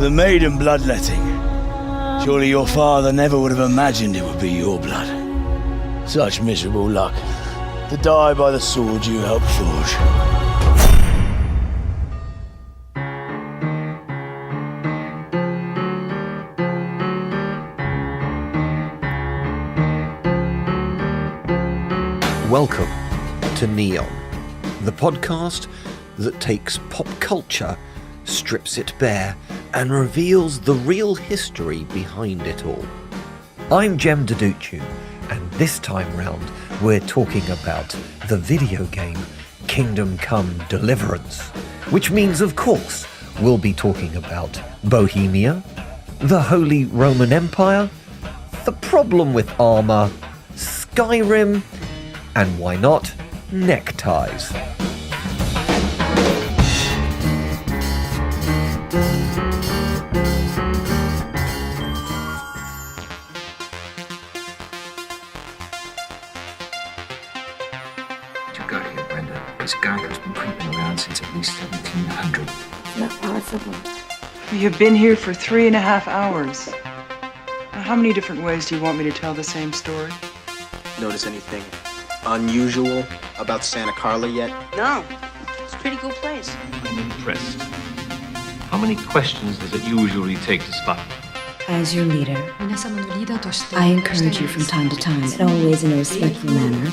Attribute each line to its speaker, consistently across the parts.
Speaker 1: For the maiden bloodletting. Surely your father never would have imagined it would be your blood. Such miserable luck. To die by the sword you helped forge.
Speaker 2: Welcome to Neon, the podcast that takes pop culture, strips it bare, and reveals the real history behind it all. I'm Jem Deduccio, and this time round we're talking about the video game Kingdom Come Deliverance, which means, of course, we'll be talking about Bohemia, the Holy Roman Empire, the problem with armor, Skyrim, and why not, neckties.
Speaker 3: You got here, Brenda. This guy has been creeping around since at least 1700.
Speaker 4: Not possible.
Speaker 5: You've been here for 3.5 hours. Now, how many different ways do you want me to tell the same story?
Speaker 6: Notice anything unusual about Santa Carla yet?
Speaker 4: No. It's a pretty cool place.
Speaker 7: I'm impressed. How many questions does it usually take to spot?
Speaker 8: As your leader, I encourage you from time to time, and always in a respectful manner,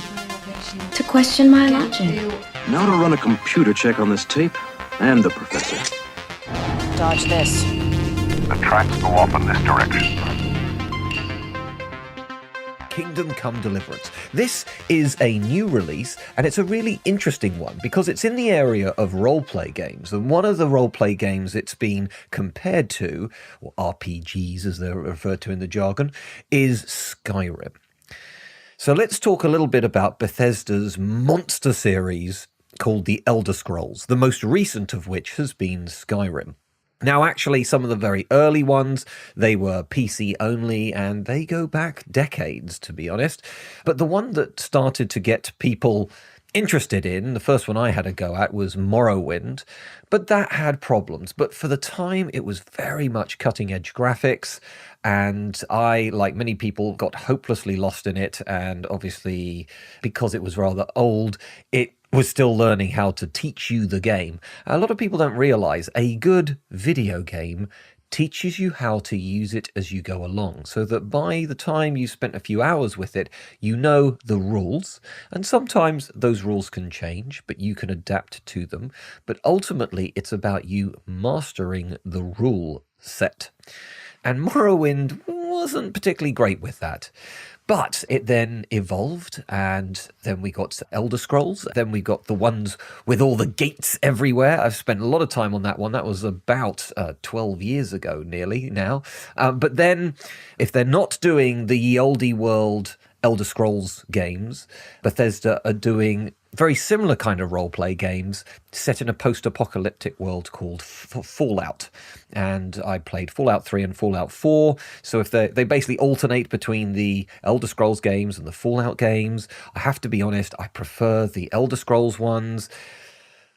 Speaker 8: to question my logic.
Speaker 9: Now to run a computer check on this tape and the professor.
Speaker 8: Dodge this.
Speaker 10: The tracks go off in this direction.
Speaker 2: Kingdom Come Deliverance. This is a new release, and it's a really interesting one because it's in the area of role-play games, and one of the role-play games it's been compared to, or RPGs as they're referred to in the jargon, is Skyrim. So let's talk a little bit about Bethesda's monster series called The Elder Scrolls, the most recent of which has been Skyrim. Now, actually, some of the very early ones, they were PC only, and they go back decades, to be honest. But the one that started to get people interested in, the first one I had a go at was Morrowind, but that had problems. But for the time, it was very much cutting-edge graphics, and I, like many people, got hopelessly lost in it, and obviously, because it was rather old, it was still learning how to teach you the game. A lot of people don't realize a good video game teaches you how to use it as you go along, so that by the time you spent a few hours with it, you know the rules, and sometimes those rules can change, but you can adapt to them. But ultimately, it's about you mastering the rule set. And Morrowind wasn't particularly great with that. But it then evolved, and then we got Elder Scrolls. Then we got the ones with all the gates everywhere. I've spent a lot of time on that one. That was about 12 years ago, nearly now. But then, if they're not doing the Ye Olde World Elder Scrolls games, Bethesda are doing very similar kind of role-play games set in a post-apocalyptic world called Fallout. And I played Fallout 3 and Fallout 4. So if they basically alternate between the Elder Scrolls games and the Fallout games. I have to be honest, I prefer the Elder Scrolls ones.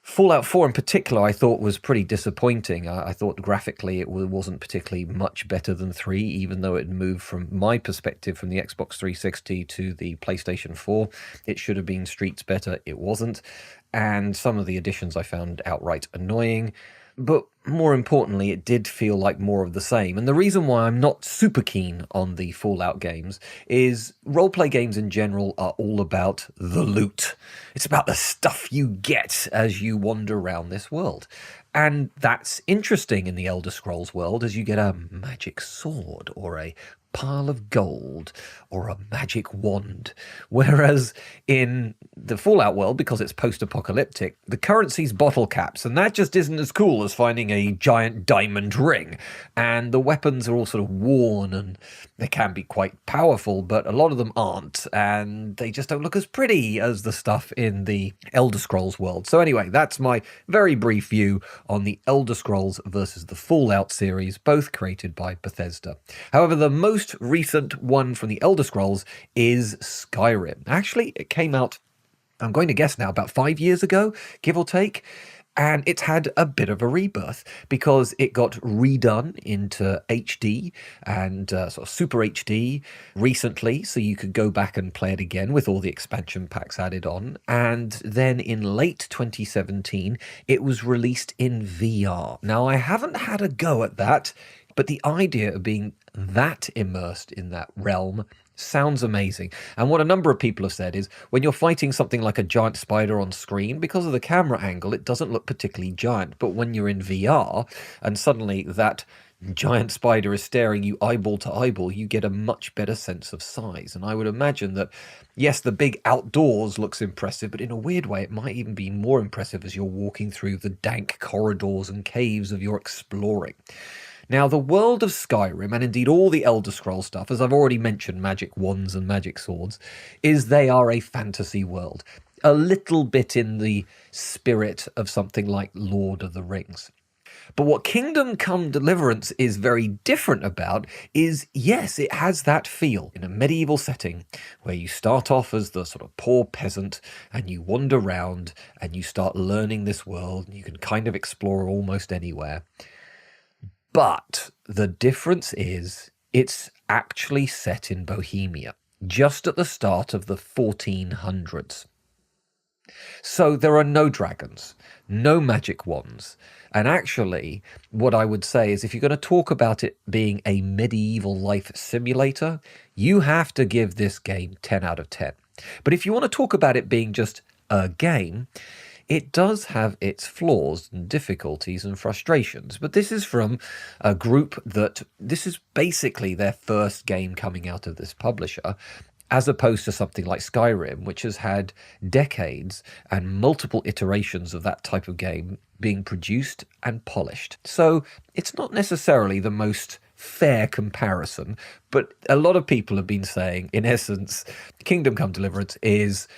Speaker 2: Fallout 4 in particular, I thought was pretty disappointing. I thought graphically it wasn't particularly much better than 3, even though it moved from my perspective from the Xbox 360 to the PlayStation 4. It should have been streets better. It wasn't. And some of the additions I found outright annoying. But more importantly, it did feel like more of the same. And the reason why I'm not super keen on the Fallout games is roleplay games in general are all about the loot. It's about the stuff you get as you wander around this world. And that's interesting in the Elder Scrolls world, as you get a magic sword or a pile of gold or a magic wand. Whereas in the Fallout world, because it's post-apocalyptic, the currency's bottle caps, and that just isn't as cool as finding a giant diamond ring. And the weapons are all sort of worn, and they can be quite powerful, but a lot of them aren't, and they just don't look as pretty as the stuff in the Elder Scrolls world. So anyway, that's my very brief view on the Elder Scrolls versus the Fallout series, both created by Bethesda. However, the most recent one from the Elder Scrolls is Skyrim. Actually, it came out, I'm going to guess now, about 5 years ago, give or take. And it's had a bit of a rebirth because it got redone into HD and sort of Super HD recently, so you could go back and play it again with all the expansion packs added on. And then in late 2017, it was released in VR. Now, I haven't had a go at that, but the idea of being that immersed in that realm sounds amazing. And what a number of people have said is when you're fighting something like a giant spider on screen, because of the camera angle, it doesn't look particularly giant. But when you're in VR and suddenly that giant spider is staring you eyeball to eyeball, you get a much better sense of size. And I would imagine that, yes, the big outdoors looks impressive, but in a weird way, it might even be more impressive as you're walking through the dank corridors and caves of your exploring. Now, the world of Skyrim, and indeed all the Elder Scrolls stuff, as I've already mentioned, magic wands and magic swords, is they are a fantasy world. A little bit in the spirit of something like Lord of the Rings. But what Kingdom Come Deliverance is very different about is, yes, it has that feel in a medieval setting where you start off as the sort of poor peasant and you wander around and you start learning this world and you can kind of explore almost anywhere. But the difference is it's actually set in Bohemia, just at the start of the 1400s. So there are no dragons, no magic wands. And actually, what I would say is if you're going to talk about it being a medieval life simulator, you have to give this game 10 out of 10. But if you want to talk about it being just a game, it does have its flaws and difficulties and frustrations, but this is from a group that this is basically their first game coming out of this publisher, as opposed to something like Skyrim, which has had decades and multiple iterations of that type of game being produced and polished. So it's not necessarily the most fair comparison, but a lot of people have been saying, in essence, Kingdom Come Deliverance is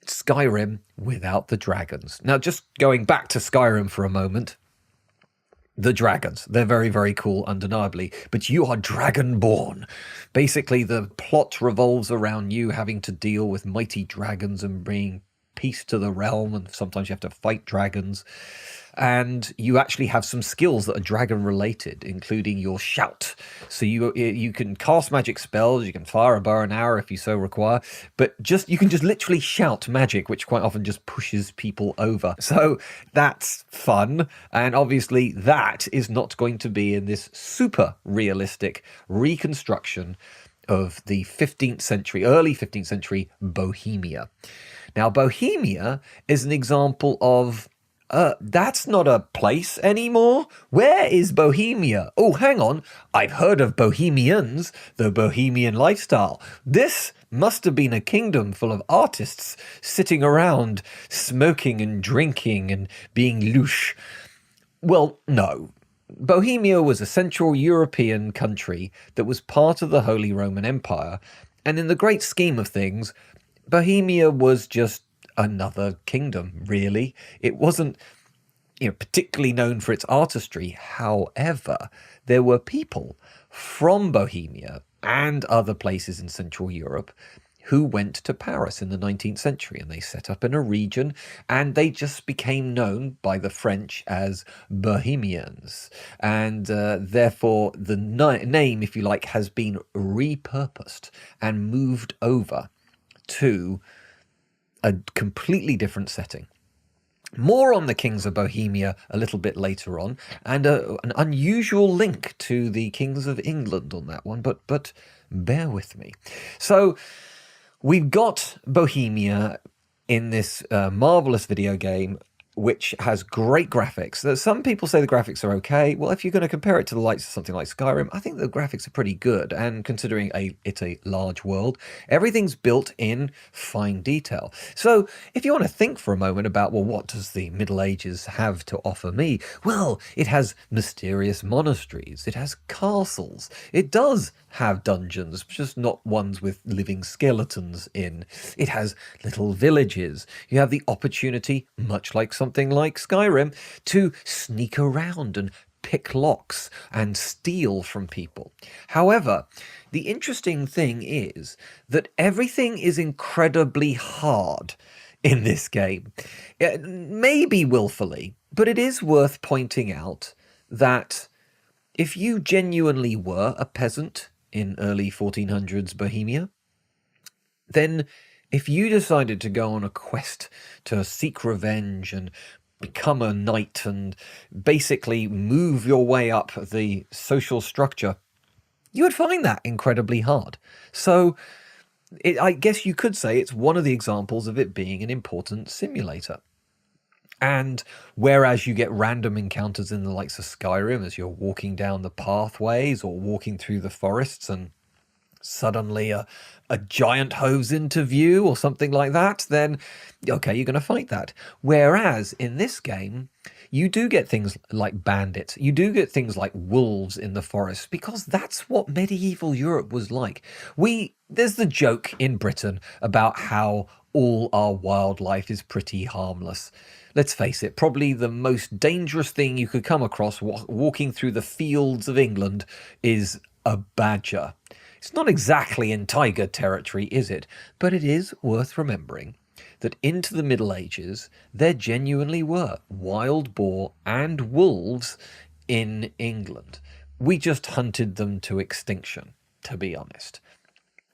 Speaker 2: Skyrim without the dragons. Now, just going back to Skyrim for a moment, the dragons, they're very, very cool, undeniably, but you are dragonborn. Basically, the plot revolves around you having to deal with mighty dragons and bringing peace to the realm, and sometimes you have to fight dragons. And you actually have some skills that are dragon related, including your shout. So you can cast magic spells, you can fire a bow and arrow if you so require, but you can just literally shout magic, which quite often just pushes people over. So that's fun. And obviously that is not going to be in this super realistic reconstruction of the 15th century, early 15th century Bohemia. Now, Bohemia is an example of that's not a place anymore. Where is Bohemia? Oh, hang on. I've heard of Bohemians, the Bohemian lifestyle. This must have been a kingdom full of artists sitting around smoking and drinking and being louche. Well, no. Bohemia was a Central European country that was part of the Holy Roman Empire. And in the great scheme of things, Bohemia was just another kingdom, really. It wasn't, particularly known for its artistry. However, there were people from Bohemia and other places in Central Europe who went to Paris in the 19th century, and they set up in a region, and they just became known by the French as Bohemians. And therefore, the name, if you like, has been repurposed and moved over to a completely different setting. More on the Kings of Bohemia a little bit later on, and an unusual link to the Kings of England on that one, but bear with me. So we've got Bohemia in this marvelous video game, which has great graphics. Some people say the graphics are okay. Well, if you're going to compare it to the likes of something like Skyrim, I think the graphics are pretty good. And considering it's a large world, everything's built in fine detail. So if you want to think for a moment about, well, what does the Middle Ages have to offer me? Well, it has mysterious monasteries. It has castles. It does have dungeons, just not ones with living skeletons in. It has little villages. You have the opportunity, much like something like Skyrim, to sneak around and pick locks and steal from people. However, the interesting thing is that everything is incredibly hard. in this game. Maybe willfully, but it is worth pointing out that if you genuinely were a peasant in early 1400s Bohemia, then if you decided to go on a quest to seek revenge and become a knight and basically move your way up the social structure, you would find that incredibly hard. So I guess you could say it's one of the examples of it being an important simulator. And whereas you get random encounters in the likes of Skyrim as you're walking down the pathways or walking through the forests and suddenly a giant hoves into view or something like that, then okay, you're going to fight that. Whereas in this game, you do get things like bandits, you do get things like wolves in the forest, because that's what medieval Europe was like. There's the joke in Britain about how all our wildlife is pretty harmless. Let's face it, probably the most dangerous thing you could come across walking through the fields of England is a badger. It's not exactly in tiger territory, is it? But it is worth remembering that into the Middle Ages, there genuinely were wild boar and wolves in England. We just hunted them to extinction, to be honest.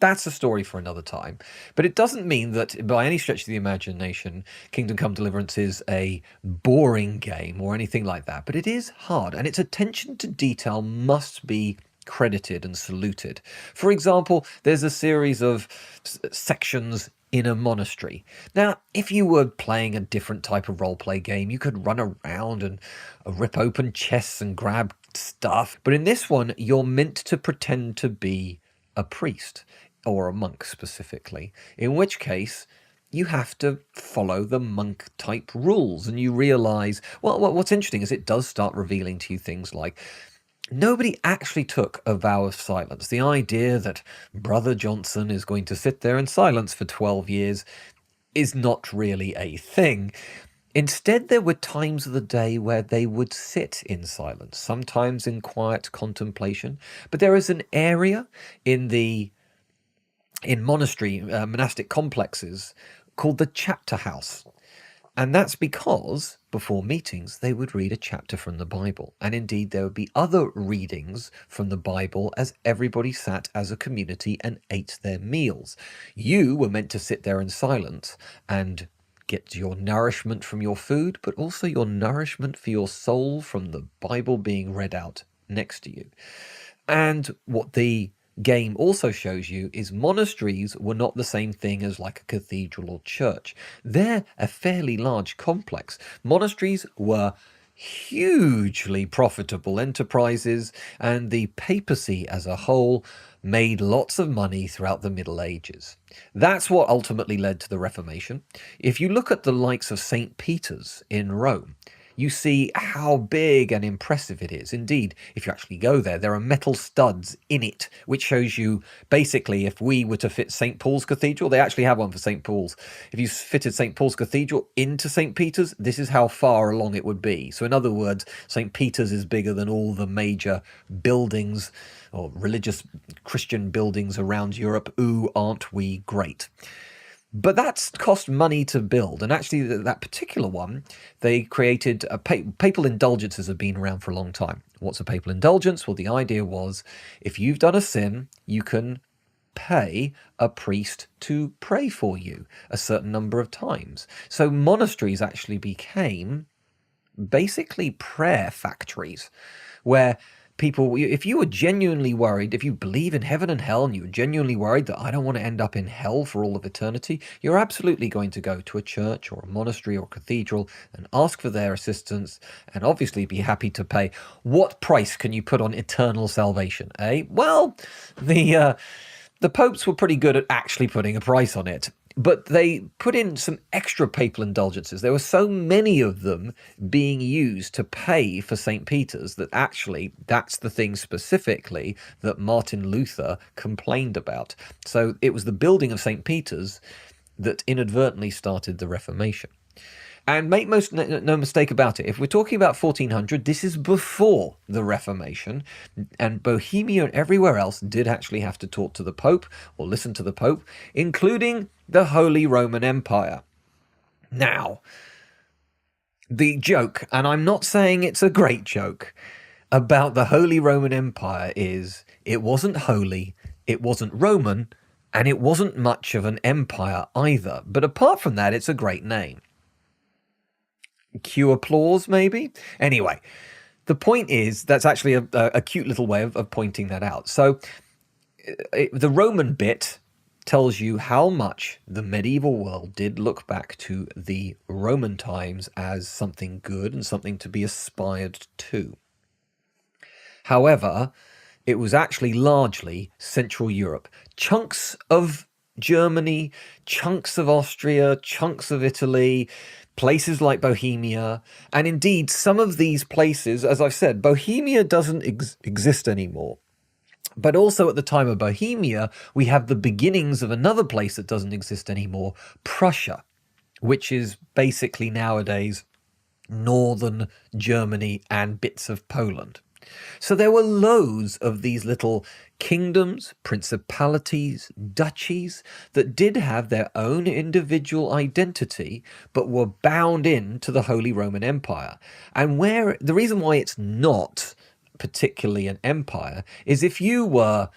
Speaker 2: That's a story for another time. But it doesn't mean that by any stretch of the imagination, Kingdom Come Deliverance is a boring game or anything like that. But it is hard, and its attention to detail must be credited and saluted. For example, there's a series of sections in a monastery. Now, if you were playing a different type of roleplay game, you could run around and rip open chests and grab stuff. But in this one, you're meant to pretend to be a priest, or a monk specifically, in which case you have to follow the monk type rules. And you realize, well, what's interesting is it does start revealing to you things like nobody actually took a vow of silence. The idea that Brother Johnson is going to sit there in silence for 12 years is not really a thing. Instead, there were times of the day where they would sit in silence, sometimes in quiet contemplation. But there is an area in monastery, monastic complexes called the chapter house. And that's because before meetings, they would read a chapter from the Bible. And indeed, there would be other readings from the Bible as everybody sat as a community and ate their meals. You were meant to sit there in silence and get your nourishment from your food, but also your nourishment for your soul from the Bible being read out next to you. And what the game also shows you is monasteries were not the same thing as like a cathedral or church. They're a fairly large complex. Monasteries were hugely profitable enterprises, and the papacy as a whole made lots of money throughout the Middle Ages. That's what ultimately led to the Reformation. If you look at the likes of St. Peter's in Rome, you see how big and impressive it is. Indeed, if you actually go there, there are metal studs in it, which shows you basically if we were to fit St. Paul's Cathedral, they actually have one for St. Paul's. If you fitted St. Paul's Cathedral into St. Peter's, this is how far along it would be. So in other words, St. Peter's is bigger than all the major buildings or religious Christian buildings around Europe. Ooh, aren't we great? But that's cost money to build. And actually, that particular one, they created papal indulgences have been around for a long time. What's a papal indulgence? Well, the idea was if you've done a sin, you can pay a priest to pray for you a certain number of times. So monasteries actually became basically prayer factories where people, if you were genuinely worried, if you believe in heaven and hell and you were genuinely worried that I don't want to end up in hell for all of eternity, you're absolutely going to go to a church or a monastery or a cathedral and ask for their assistance and obviously be happy to pay. What price can you put on eternal salvation, eh? Well, the popes were pretty good at actually putting a price on it. But they put in some extra papal indulgences. There were so many of them being used to pay for St. Peter's that actually that's the thing specifically that Martin Luther complained about. So it was the building of St. Peter's that inadvertently started the Reformation. And make no mistake about it, if we're talking about 1400, this is before the Reformation, and Bohemia and everywhere else did actually have to talk to the Pope or listen to the Pope, including the Holy Roman Empire. Now, the joke, and I'm not saying it's a great joke, about the Holy Roman Empire is it wasn't holy, it wasn't Roman, and it wasn't much of an empire either. But apart from that, it's a great name. Cue applause, maybe? Anyway, the point is, that's actually a cute little way of pointing that out. So the Roman bit tells you how much the medieval world did look back to the Roman times as something good and something to be aspired to. However, it was actually largely Central Europe. Chunks of Germany, chunks of Austria, chunks of Italy, places like Bohemia, and indeed some of these places, as I've said, Bohemia doesn't exist anymore. But also at the time of Bohemia, we have the beginnings of another place that doesn't exist anymore, Prussia, which is basically nowadays northern Germany and bits of Poland. So there were loads of these little kingdoms, principalities, duchies that did have their own individual identity, but were bound into the Holy Roman Empire. And where the reason why it's not particularly an empire is if you were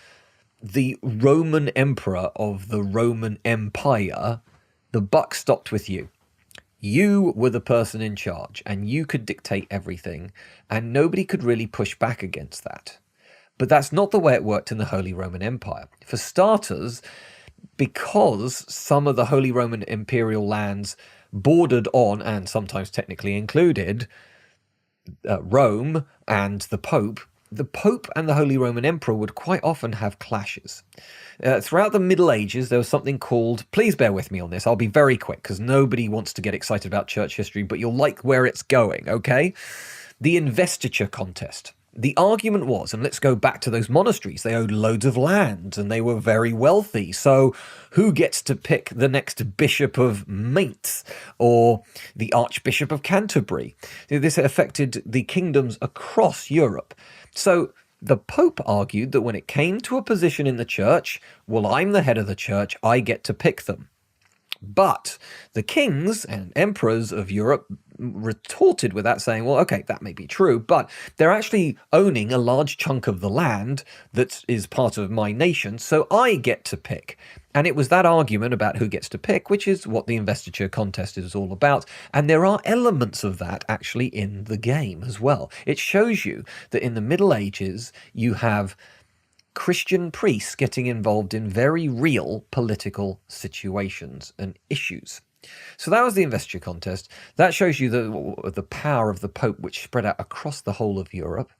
Speaker 2: the Roman emperor of the Roman Empire, the buck stopped with you. You were the person in charge and you could dictate everything and nobody could really push back against that. But that's not the way it worked in the Holy Roman Empire. For starters, because some of the Holy Roman imperial lands bordered on, and sometimes technically included, Rome and the Pope and the Holy Roman Emperor would quite often have clashes. Throughout the Middle Ages, there was something called, please bear with me on this, I'll be very quick because nobody wants to get excited about church history, but you'll like where it's going, okay? The investiture contest. The argument was, and let's go back to those monasteries, they owed loads of land and they were very wealthy. So who gets to pick the next Bishop of Mainz or the Archbishop of Canterbury? This affected the kingdoms across Europe. So the Pope argued that when it came to a position in the church, well, I'm the head of the church, I get to pick them. But the kings and emperors of Europe retorted with that, saying, well, okay, that may be true, but they're actually owning a large chunk of the land that is part of my nation, so I get to pick. And it was that argument about who gets to pick, which is what the investiture contest is all about. And there are elements of that actually in the game as well. It shows you that in the Middle Ages, you have Christian priests getting involved in very real political situations and issues. So that was the investiture contest. That shows you the power of the Pope, which spread out across the whole of Europe.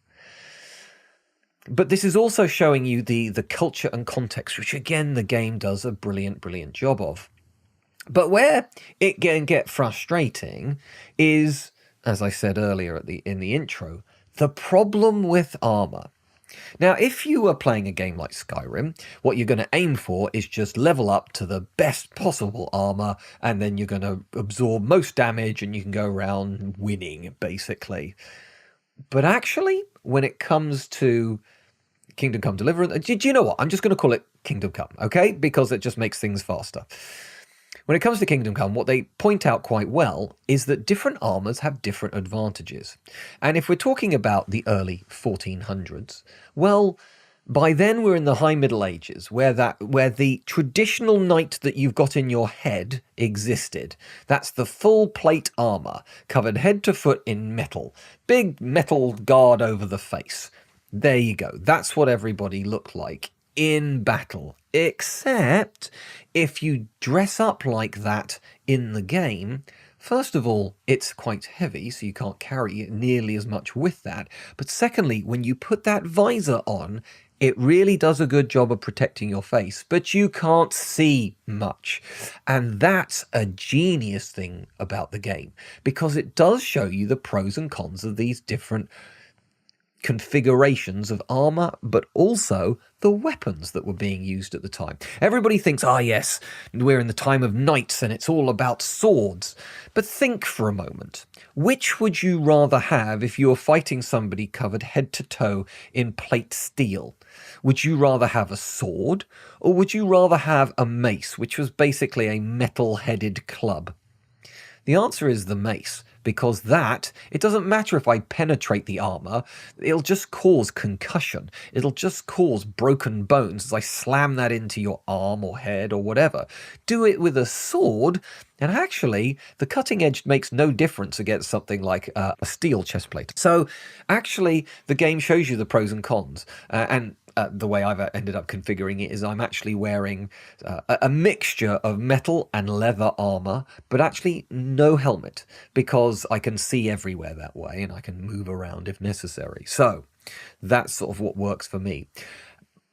Speaker 2: But this is also showing you the culture and context, which again, the game does a brilliant, brilliant job of. But where it can get frustrating is, as I said earlier in the intro, the problem with armor. Now, if you are playing a game like Skyrim, what you're going to aim for is just level up to the best possible armor, and then you're going to absorb most damage, and you can go around winning, basically. But actually, when it comes to Kingdom Come Deliverance, do you know what? I'm just going to call it Kingdom Come, okay? Because it just makes things faster. When it comes to Kingdom Come, what they point out quite well is that different armors have different advantages. And if we're talking about the early 1400s, well, by then we're in the High Middle Ages, where the traditional knight that you've got in your head existed. That's the full plate armor, covered head to foot in metal. Big metal guard over the face. There you go. That's what everybody looked like in battle, except if you dress up like that in the game. First of all, it's quite heavy, so you can't carry nearly as much with that. But secondly, when you put that visor on, it really does a good job of protecting your face, but you can't see much. And that's a genius thing about the game, because it does show you the pros and cons of these different configurations of armor, but also the weapons that were being used at the time. Everybody thinks, yes, we're in the time of knights and it's all about swords. But think for a moment. Which would you rather have if you were fighting somebody covered head to toe in plate steel? Would you rather have a sword, or would you rather have a mace, which was basically a metal-headed club? The answer is the mace, because it doesn't matter if I penetrate the armor, it'll just cause concussion. It'll just cause broken bones as I slam that into your arm or head or whatever. Do it with a sword, and actually, the cutting edge makes no difference against something like a steel chest plate. So, actually, the game shows you the pros and cons. The way I've ended up configuring it is I'm actually wearing a mixture of metal and leather armor, but actually no helmet, because I can see everywhere that way and I can move around if necessary. So, that's sort of what works for me.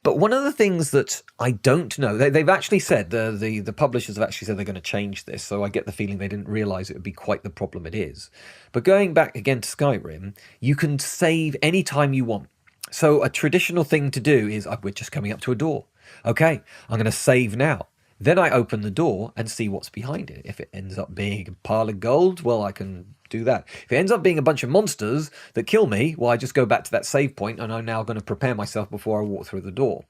Speaker 2: But one of the things that I don't know, they've actually said, the publishers have actually said they're going to change this, so I get the feeling they didn't realise it would be quite the problem it is. But going back again to Skyrim, you can save any time you want. So a traditional thing to do is, we're just coming up to a door. Okay, I'm going to save now. Then I open the door and see what's behind it. If it ends up being a pile of gold, well, I can do that. If it ends up being a bunch of monsters that kill me, well, I just go back to that save point and I'm now going to prepare myself before I walk through the door.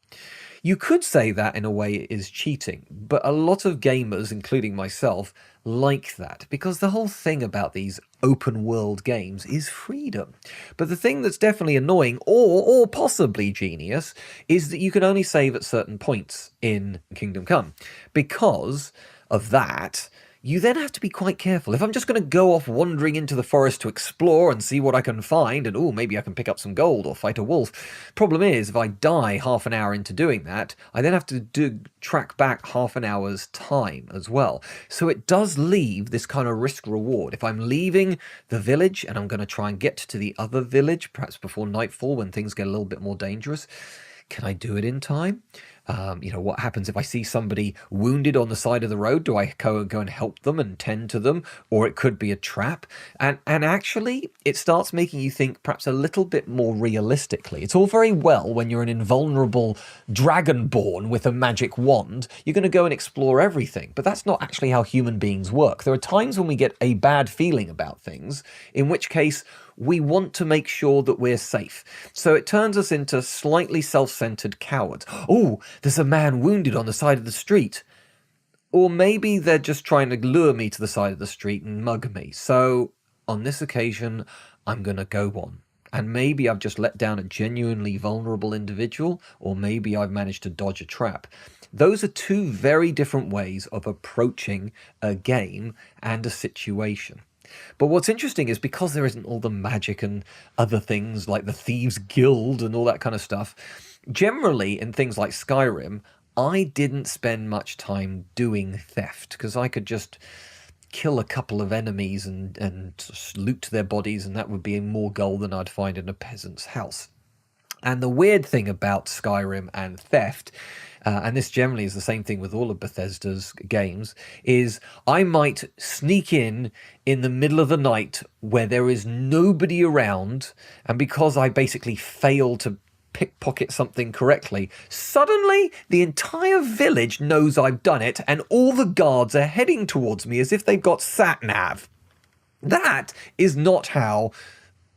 Speaker 2: You could say that in a way it is cheating, but a lot of gamers, including myself, like that, because the whole thing about these open world games is freedom. But the thing that's definitely annoying, or possibly genius, is that you can only save at certain points in Kingdom Come. Because of that, you then have to be quite careful. If I'm just going to go off wandering into the forest to explore and see what I can find, and maybe I can pick up some gold or fight a wolf. Problem is, if I die half an hour into doing that, I then have to track back half an hour's time as well. So it does leave this kind of risk reward. If I'm leaving the village and I'm going to try and get to the other village, perhaps before nightfall when things get a little bit more dangerous, can I do it in time? What happens if I see somebody wounded on the side of the road? Do I go and help them and tend to them? Or it could be a trap. And actually, it starts making you think perhaps a little bit more realistically. It's all very well when you're an invulnerable dragonborn with a magic wand. You're going to go and explore everything. But that's not actually how human beings work. There are times when we get a bad feeling about things, in which case we want to make sure that we're safe. So it turns us into slightly self-centered cowards. Oh, there's a man wounded on the side of the street. Or maybe they're just trying to lure me to the side of the street and mug me. So on this occasion, I'm going to go on. And maybe I've just let down a genuinely vulnerable individual, or maybe I've managed to dodge a trap. Those are two very different ways of approaching a game and a situation. But what's interesting is because there isn't all the magic and other things like the Thieves Guild and all that kind of stuff, generally in things like Skyrim, I didn't spend much time doing theft because I could just kill a couple of enemies and loot their bodies, and that would be more gold than I'd find in a peasant's house. And the weird thing about Skyrim and theft, and this generally is the same thing with all of Bethesda's games, is I might sneak in the middle of the night where there is nobody around, and because I basically fail to pickpocket something correctly, suddenly the entire village knows I've done it, and all the guards are heading towards me as if they've got sat-nav. That is not how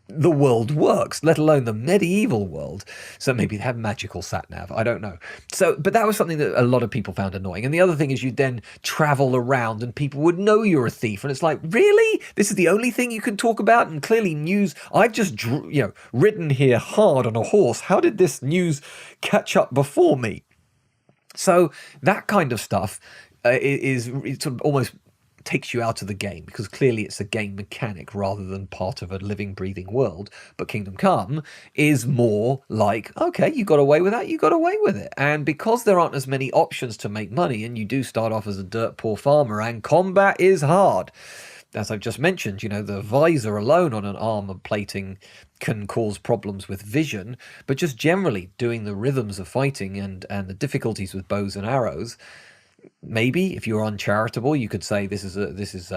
Speaker 2: the world works, let alone the medieval world. So maybe they have magical sat-nav, I don't know. But that was something that a lot of people found annoying. And the other thing is you'd then travel around and people would know you're a thief. And it's like, really? This is the only thing you can talk about? And clearly news, I've just ridden here hard on a horse. How did this news catch up before me? So that kind of stuff is sort of almost takes you out of the game, because clearly it's a game mechanic rather than part of a living, breathing world. But Kingdom Come is more like, okay, you got away with that, you got away with it. And because there aren't as many options to make money, and you do start off as a dirt poor farmer, and combat is hard. As I've just mentioned, the visor alone on an armor plating can cause problems with vision, but just generally doing the rhythms of fighting and the difficulties with bows and arrows. Maybe if you're uncharitable, you could say this is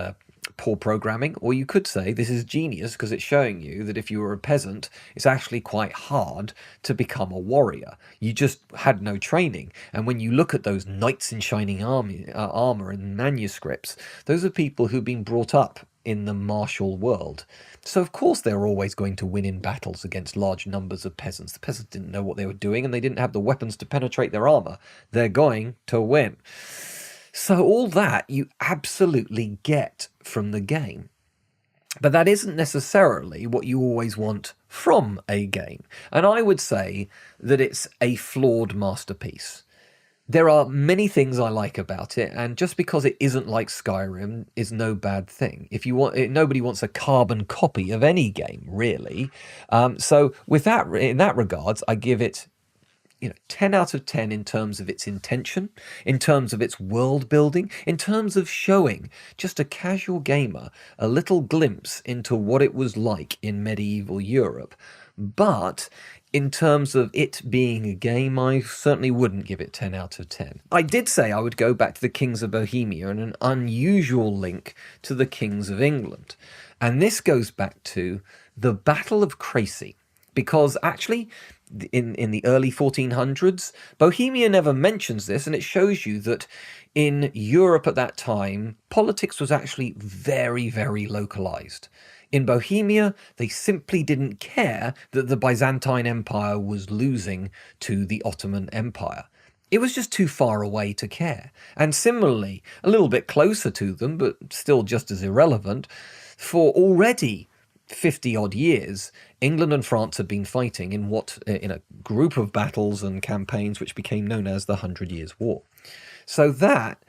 Speaker 2: poor programming, or you could say this is genius because it's showing you that if you were a peasant, it's actually quite hard to become a warrior. You just had no training. And when you look at those knights in shining armor in manuscripts, those are people who've been brought up in the martial world. So of course they're always going to win in battles against large numbers of peasants. The peasants didn't know what they were doing, and they didn't have the weapons to penetrate their armor. They're going to win. So all that you absolutely get from the game. But that isn't necessarily what you always want from a game. And I would say that it's a flawed masterpiece. There are many things I like about it, and just because it isn't like Skyrim is no bad thing. If you want, nobody wants a carbon copy of any game, really. So, with that, in that regards, I give it 10 out of 10 in terms of its intention, in terms of its world building, in terms of showing just a casual gamer a little glimpse into what it was like in medieval Europe. But in terms of it being a game, I certainly wouldn't give it 10 out of 10. I did say I would go back to the Kings of Bohemia and an unusual link to the Kings of England. And this goes back to the Battle of Crecy. Because actually, in the early 1400s, Bohemia never mentions this, and it shows you that in Europe at that time, politics was actually very, very localized. In Bohemia, they simply didn't care that the Byzantine Empire was losing to the Ottoman Empire. It was just too far away to care. And similarly, a little bit closer to them, but still just as irrelevant, for already 50 odd years, England and France had been fighting in a group of battles and campaigns which became known as the 100 Years' War. So that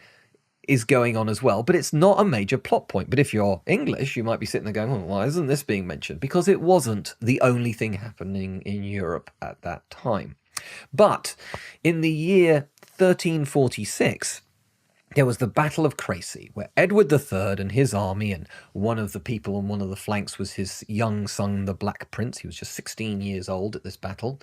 Speaker 2: is going on as well, but it's not a major plot point. But if you're English, you might be sitting there going, well, why isn't this being mentioned? Because it wasn't the only thing happening in Europe at that time. But in the year 1346, there was the Battle of Crecy, where Edward III and his army, and one of the people on one of the flanks was his young son, the Black Prince. He was just 16 years old at this battle.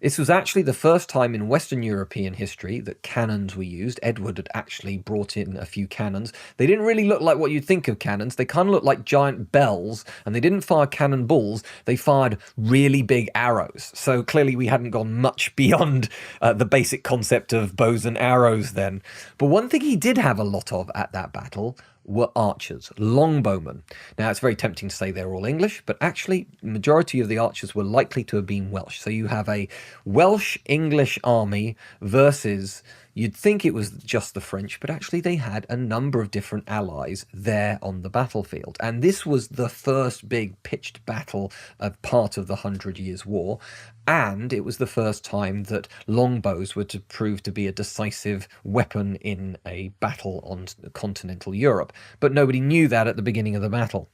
Speaker 2: This was actually the first time in Western European history that cannons were used. Edward had actually brought in a few cannons. They didn't really look like what you'd think of cannons. They kind of looked like giant bells, and they didn't fire cannonballs. They fired really big arrows. So clearly we hadn't gone much beyond the basic concept of bows and arrows then. But one thing he did have a lot of at that battle were archers, longbowmen. Now, it's very tempting to say they're all English, but actually, the majority of the archers were likely to have been Welsh. So you have a Welsh-English army versus, you'd think it was just the French, but actually they had a number of different allies there on the battlefield. And this was the first big pitched battle of part of the 100 Years' War. And it was the first time that longbows were to prove to be a decisive weapon in a battle on continental Europe. But nobody knew that at the beginning of the battle.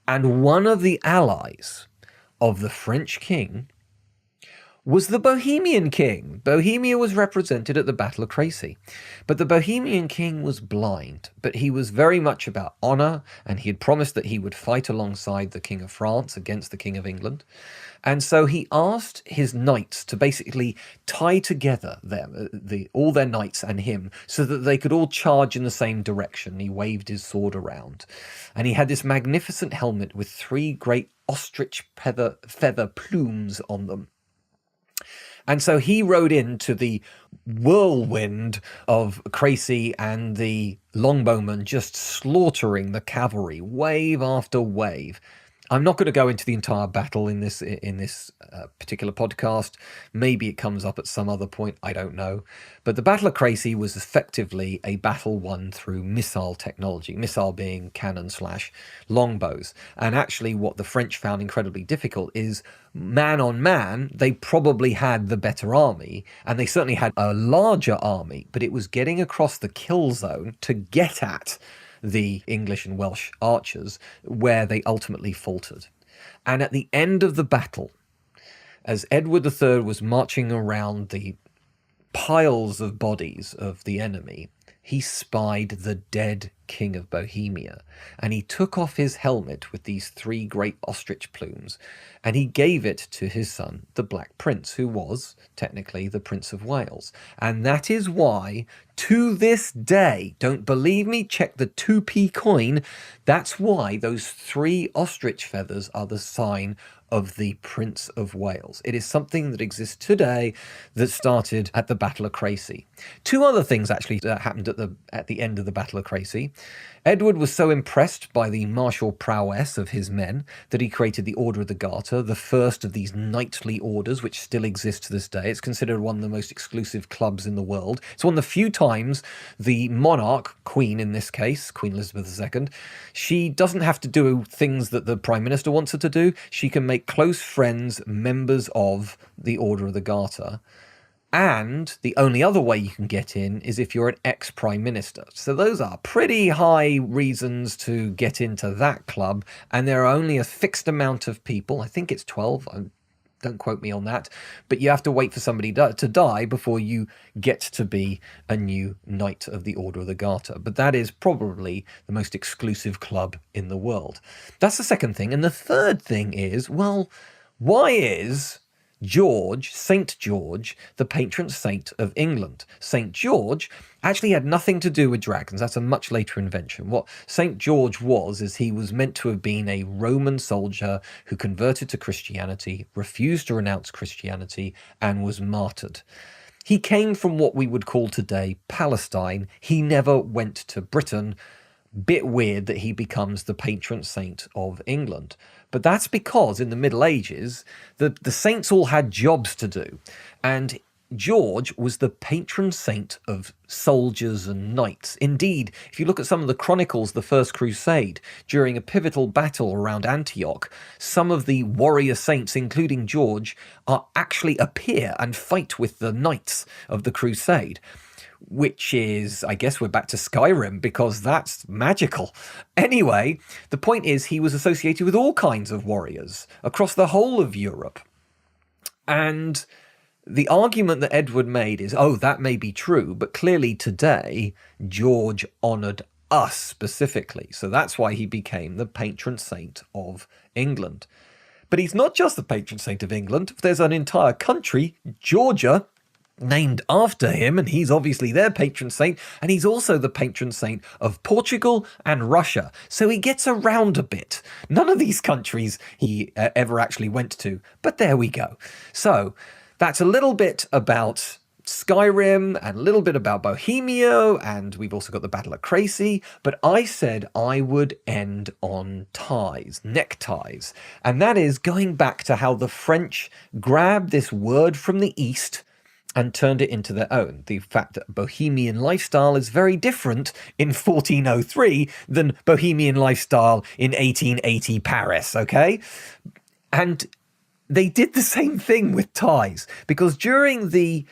Speaker 2: And one of the allies of the French king was the Bohemian king. Bohemia was represented at the Battle of Crecy. But the Bohemian king was blind, but he was very much about honor, and he had promised that he would fight alongside the King of France against the King of England. And so he asked his knights to basically tie together all their knights and him so that they could all charge in the same direction. He waved his sword around. And he had this magnificent helmet with 3 great ostrich feather plumes on them. And so he rode into the whirlwind of Crecy and the longbowmen just slaughtering the cavalry, wave after wave. I'm not going to go into the entire battle in this particular podcast. Maybe it comes up at some other point. I don't know. But the Battle of Crecy was effectively a battle won through missile technology, missile being cannon/longbows. And actually what the French found incredibly difficult is man on man, they probably had the better army, and they certainly had a larger army, but it was getting across the kill zone to get at the English and Welsh archers where they ultimately faltered. And at the end of the battle, as Edward III was marching around the piles of bodies of the enemy, he spied the dead King of Bohemia, and he took off his helmet with these 3 great ostrich plumes, and he gave it to his son, the Black Prince, who was technically the Prince of Wales. And that is why, to this day, don't believe me, check the 2p coin, that's why those 3 ostrich feathers are the sign of the Prince of Wales. It is something that exists today that started at the Battle of Crecy. Two other things actually that happened at the end of the Battle of Crecy. Edward was so impressed by the martial prowess of his men that he created the Order of the Garter, the first of these knightly orders which still exist to this day. It's considered one of the most exclusive clubs in the world. It's one of the few times the monarch, Queen in this case, Queen Elizabeth II, she doesn't have to do things that the Prime Minister wants her to do. She can make close friends members of the Order of the Garter. And the only other way you can get in is if you're an ex-prime minister. So those are pretty high reasons to get into that club. And there are only a fixed amount of people. I think it's 12. Don't quote me on that. But you have to wait for somebody to die before you get to be a new Knight of the Order of the Garter. But that is probably the most exclusive club in the world. That's the second thing. And the third thing is, well, why is George, St. George, the patron saint of England? St. George actually had nothing to do with dragons. That's a much later invention. What St. George is he was meant to have been a Roman soldier who converted to Christianity, refused to renounce Christianity, and was martyred. He came from what we would call today Palestine. He never went to Britain. Bit weird that he becomes the patron saint of England. But that's because in the Middle Ages, the saints all had jobs to do. And George was the patron saint of soldiers and knights. Indeed, if you look at some of the chronicles of the First Crusade, during a pivotal battle around Antioch, some of the warrior saints, including George, actually appear and fight with the knights of the crusade. Which is, I guess we're back to Skyrim, because that's magical. Anyway, the point is he was associated with all kinds of warriors across the whole of Europe. And the argument that Edward made is, oh, that may be true, but clearly today George honoured us specifically. So that's why he became the patron saint of England. But he's not just the patron saint of England. There's an entire country, Georgia, named after him, and he's obviously their patron saint, and he's also the patron saint of Portugal and Russia. So he gets around a bit. None of these countries he ever actually went to, but there we go. So that's a little bit about Skyrim and a little bit about Bohemia, and we've also got the Battle of Crecy, but I said I would end on ties, neckties, and that is going back to how the French grabbed this word from the East and turned it into their own. The fact that Bohemian lifestyle is very different in 1403 than Bohemian lifestyle in 1880 Paris, okay? And they did the same thing with ties, because during the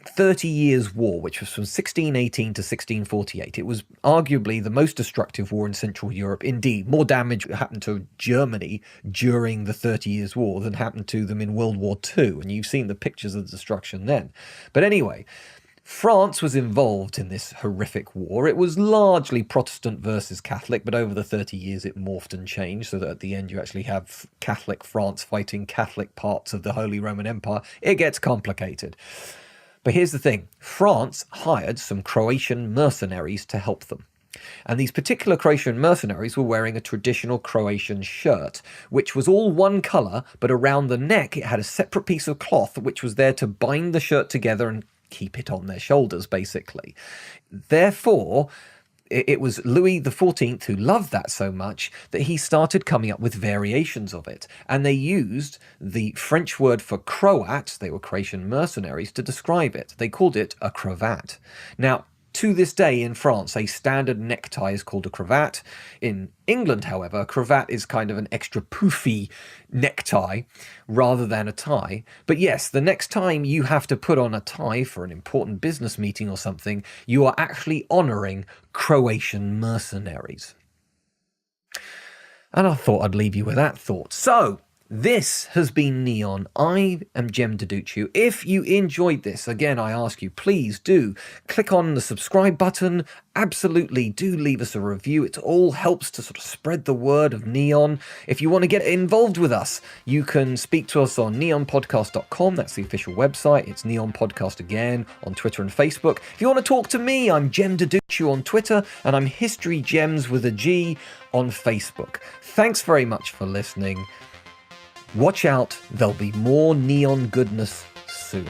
Speaker 2: 30 Years' War, which was from 1618 to 1648, it was arguably the most destructive war in Central Europe. Indeed, more damage happened to Germany during the 30 Years' War than happened to them in World War II, and you've seen the pictures of the destruction then. But anyway, France was involved in this horrific war. It was largely Protestant versus Catholic, but over the 30 years it morphed and changed so that at the end you actually have Catholic France fighting Catholic parts of the Holy Roman Empire. It gets complicated. But here's the thing. France hired some Croatian mercenaries to help them. And these particular Croatian mercenaries were wearing a traditional Croatian shirt, which was all one colour, but around the neck it had a separate piece of cloth which was there to bind the shirt together and keep it on their shoulders, basically. Therefore, it was Louis XIV who loved that so much that he started coming up with variations of it. And they used the French word for Croat, they were Croatian mercenaries, to describe it. They called it a cravat. Now, to this day in France, a standard necktie is called a cravat. In England, however, a cravat is kind of an extra poofy necktie rather than a tie. But yes, the next time you have to put on a tie for an important business meeting or something, you are actually honouring Croatian mercenaries. And I thought I'd leave you with that thought. So, this has been Neon. I am Jem Deduccio. If you enjoyed this, again, I ask you, please do click on the subscribe button. Absolutely do leave us a review. It all helps to sort of spread the word of Neon. If you want to get involved with us, you can speak to us on neonpodcast.com. That's the official website. It's Neon Podcast again on Twitter and Facebook. If you want to talk to me, I'm Jem Deduccio on Twitter, and I'm History Gems with a G on Facebook. Thanks very much for listening. Watch out, there'll be more neon goodness soon.